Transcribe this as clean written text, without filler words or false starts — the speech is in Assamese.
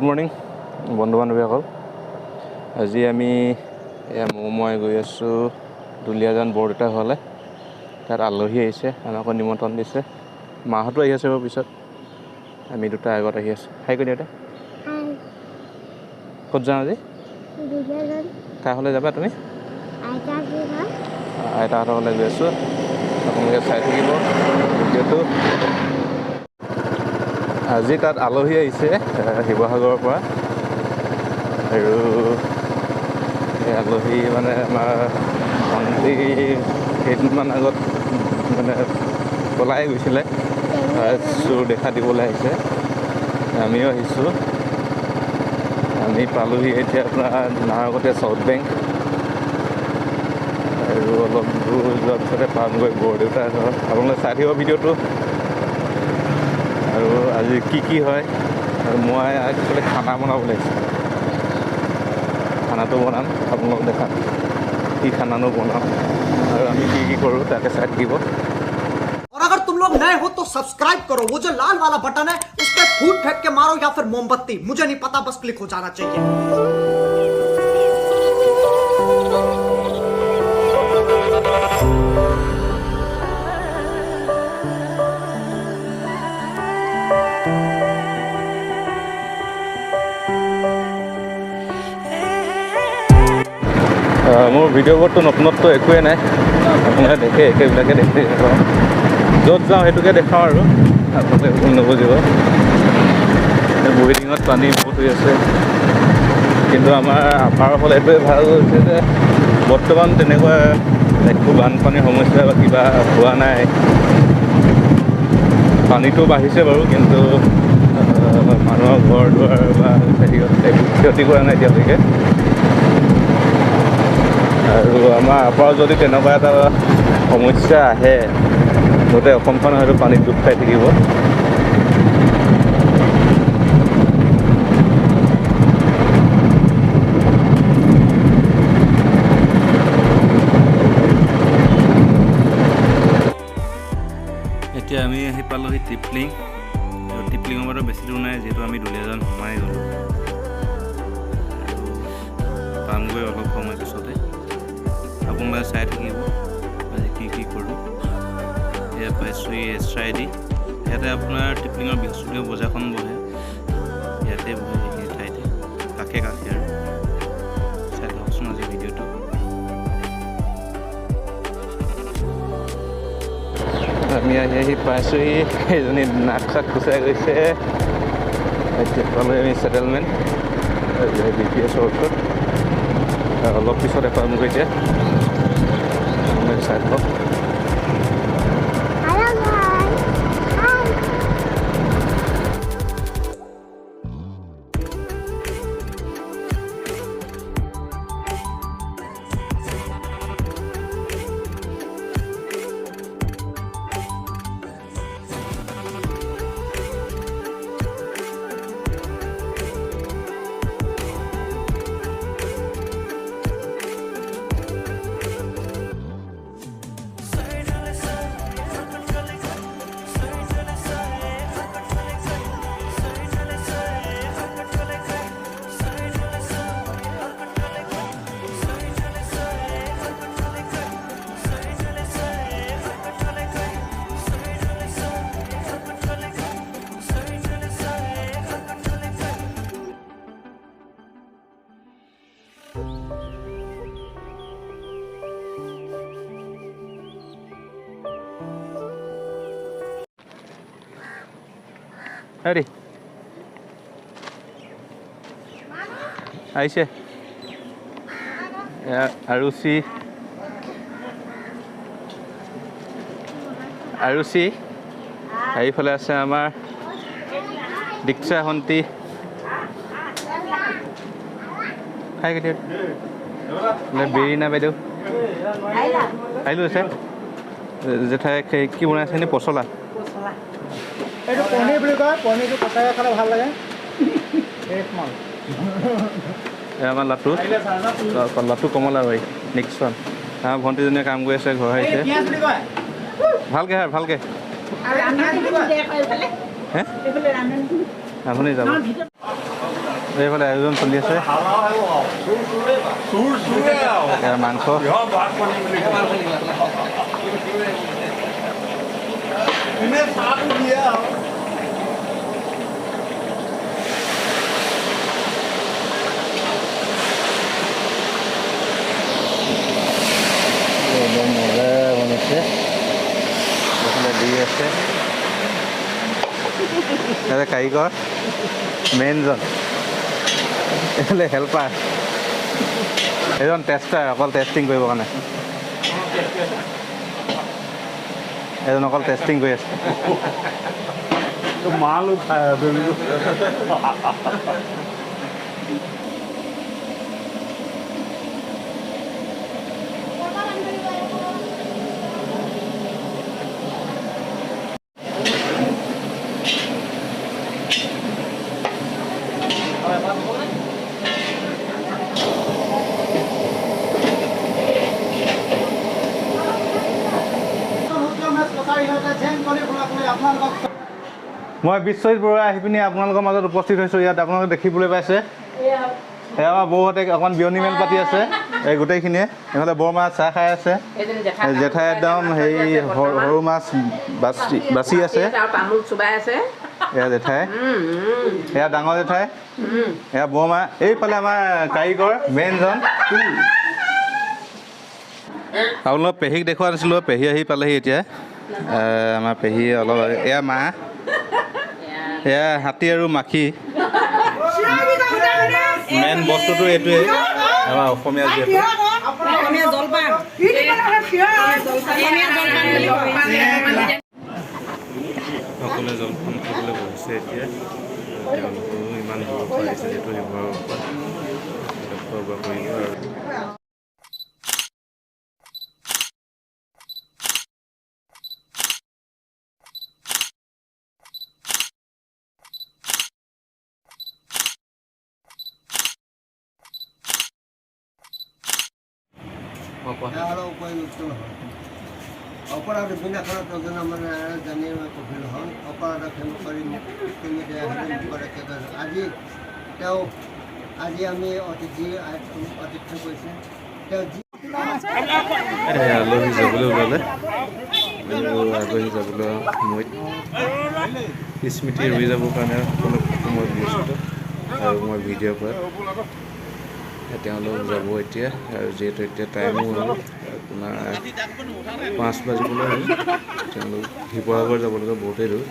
মৰ্নিং বন্ধু বান্ধৱীসকল। আজি আমি মই গৈ আছোঁ দুলীয়াজান বৰদেউতা ঘৰলৈ। তাত আলহী আহিছে, আমাকো নিমন্ত্ৰণ দিছে। মাহঁতো আহি আছে বাৰু পিছত, আমি দুটা আগত আহি আছোঁ। হাই কৈ দেউতা। ক'ত যাওঁ আজি? কাৰ ঘৰলৈ যাবা তুমি? আইতাহঁতৰ ঘৰলৈ গৈ আছোঁ। আপোনালোকে চাই থাকিব ভিডিঅ'টো। আজি তাত আলহী আহিছে শিৱসাগৰৰ পৰা, আৰু এই আলহী মানে আমাৰ ভণ্টি কেইদিনমান আগত মানে পলাই গৈছিলে, চোৰ দেখা দিবলৈ আহিছে। আমিও আহিছোঁ। আমি পালোহি এতিয়া আপোনাৰ নাহৰকটীয়া চাউথ বেংক, আৰু অলপ দূৰ যোৱাৰ পিছতে পামগৈ বৰদেউতাৰ ঘৰ। আপোনালোকে চাই থাকিব ভিডিঅ'টো। আৰু আজি কি হয়, আৰু মই একচুৱেলি খানা বনাবলৈ আহিছোঁ। খানাটো বনাম, আপোনালোকক দেখাম কি খানানো বনাম, আৰু আমি কি কৰোঁ তাকে চাই থাকিব। और अगर तुम लोग नए हो तो सब्सक्राइब करो, वो जो लाल वाला बटन है उस पर फूट फेंक के मारो या फिर मोमबत्ती, मुझे नहीं पता, बस क्लिक हो जाना चाहिए। মোৰ ভিডিঅ'বোৰতো নতুনত্ব একোৱেই নাই, আপোনালোকে দেখে একেবিলাকে দেখে। য'ত যাওঁ সেইটোকে দেখাওঁ, আৰু আপোনালোকে ভুল নুবুজিব। বৰিডিঙত পানী বহুত হৈ আছে, কিন্তু আমাৰ আপাৰৰ ফালে এইটোৱে ভাল হৈছে যে বৰ্তমান তেনেকুৱা একো বানপানীৰ সমস্যা বা কিবা হোৱা নাই। পানীটো বাঢ়িছে বাৰু, কিন্তু মানুহৰ ঘৰ দুৱাৰ বা ক্ষতি কৰা নাই এতিয়ালৈকে। আৰু আমাৰ আপাৰ যদি তেনেকুৱা এটা সমস্যা আহে, গোটেই অসমখন হয়তো পানীত ডুব খাই থাকিব। এতিয়া আমি আহি পালোহি টিপলিং। টিপলিঙৰ পৰা বেছি দূৰ নাই, যিহেতু আমি দুলীয়াজান সোমাই গ'লোঁ। পামগৈ অলপ সময় পিছতে। আপোনালোকে চাই থাকিব আজি কি কৰোঁ। এয়া পাইছোঁ SID। ইয়াতে আপোনাৰ টিপলিঙৰ বৃহস্পতিবাৰ বজাৰখন বহে, ইয়াতে বহে সেইখিনি ঠাইতে, কাষে আৰু চাই লওকচোন আজি ভিডিঅ'টো। আমি আহি পাইছোঁহি, এজনী নাক চাক খুচাই গৈছে। এতিয়া পালোঁ আমি ছেটেলমেণ্ট BPSৰ ওচৰত। অলপ পিছত পামগৈ এতিয়া, চাই থাকক। হেৰি আহিছে আৰুচি এইফালে আছে আমাৰ দীক্ষা হন্তি। খাই কেতিয়া বেৰিনা বাইদেউ আহিলোঁ আছে। জেঠাই কি বনাইছে নে? পচলা। এইটো পনীৰ বুলি কয়, পনীৰটো কটাই খালে ভাল লাগে। আমাৰ লাটু কমলা ভাই নেক্সট ওৱান। আমাৰ ভণ্টিজনীয়ে কাম কৰি আছে, ঘৰ আহিছে। ভালকে হে ৰান্ধনি যাব। এইফালে আয়োজন চলি আছে মাংস মজা বনাইছে এইফালে দি আছে কাৰিকৰ মেইনজন এইফালে হেল্পাৰ এইজন টেষ্টাৰ অকল টেষ্টিং কৰিবৰ কাৰণে এজন অকল টেষ্টিং কৰি আছে মাল উঠায় মই বিশ্বজিৎ বৰুৱা আহি পিনি আপোনালোকৰ মাজত উপস্থিত হৈছোঁ ইয়াত আপোনালোকে দেখিবলৈ পাইছে এয়া আমাৰ বৌহঁতে অকণমান বিয়নী মেল পাতি আছে এই গোটেইখিনিয়ে এইফালে বৰমা চাহ খাই আছে জেঠাই একদম হেৰি সৰু মাছ বাচি আছে এয়া জেঠাই এয়া ডাঙৰ জেঠাই এয়া বৰমা এইফালে আমাৰ কাৰিকৰ মেইনজন আপোনালোক পেহীক দেখুওৱা নাছিলোঁ পেহী আহি পালেহি এতিয়া আমাৰ পেহী অলপ এয়া মা এয়া হাতী আৰু মাখি মেইন বস্তুটো এইটোৱে আমাৰ অসমীয়া যিহেতু সকলোৱে জলপান খাবলৈ বহিছে এতিয়া তেওঁলোকেও ইমান দূৰৰ পৰা আহিছে যিহেতু শিৱসাগৰৰ পৰা খোৱা বোৱা কৰিব আৰু অপৰাধ বিনা কৰাৰ জন্য মানে জানিয়ে কঠিন হন অপৰাধ ক্ষমা কৰি আজি তেওঁ আজি আমি অতিথি কৰিছে তেওঁ আলহী যাবলৈ ওলালে আলহী যাবলৈ সময়ত স্মৃতি ৰৈ যাবৰ কাৰণে সকলো ফটো মই দিছিলোঁ আৰু মই ভিডিঅ' পৰা তেওঁলোক যাব এতিয়া আৰু যিহেতু এতিয়া টাইমো হ'ল আপোনাৰ 5 বাজিবলৈ হ'ল তেওঁলোক শিৱসাগৰ যাবলগীয়া বহুতেই দূৰ